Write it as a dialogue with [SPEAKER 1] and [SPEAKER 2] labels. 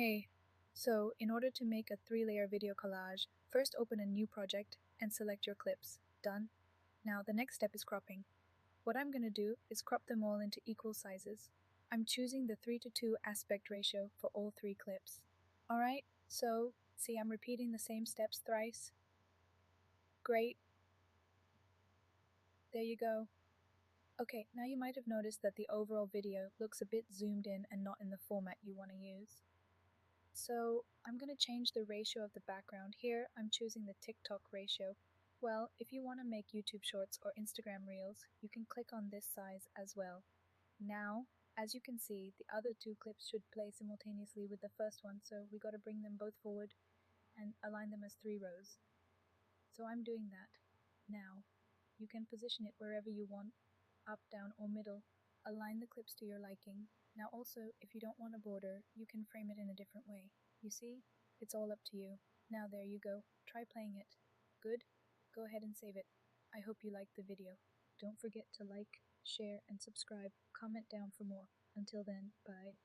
[SPEAKER 1] Hey, so in order to make a 3-layer video collage, first open a new project and select your clips. Done. Now the next step is cropping. What I'm going to do is crop them all into equal sizes. I'm choosing the 3:2 aspect ratio for all 3 clips. Alright, so see I'm repeating the same steps thrice. Great. There you go. Okay, now you might have noticed that the overall video looks a bit zoomed in and not in the format you want to use. So I'm going to change the ratio of the background. Here I'm choosing the TikTok ratio. Well, if you want to make YouTube Shorts or Instagram Reels, you can click on this size as well. Now, as you can see, the other 2 clips should play simultaneously with the first one, so we got to bring them both forward and align them as 3 rows. So I'm doing that. Now, you can position it wherever you want, up, down, or middle. Align the clips to your liking. Now also, if you don't want a border, you can frame it in a different way. You see? It's all up to you. Now there you go. Try playing it. Good? Go ahead and save it. I hope you liked the video. Don't forget to like, share, and subscribe. Comment down for more. Until then, bye.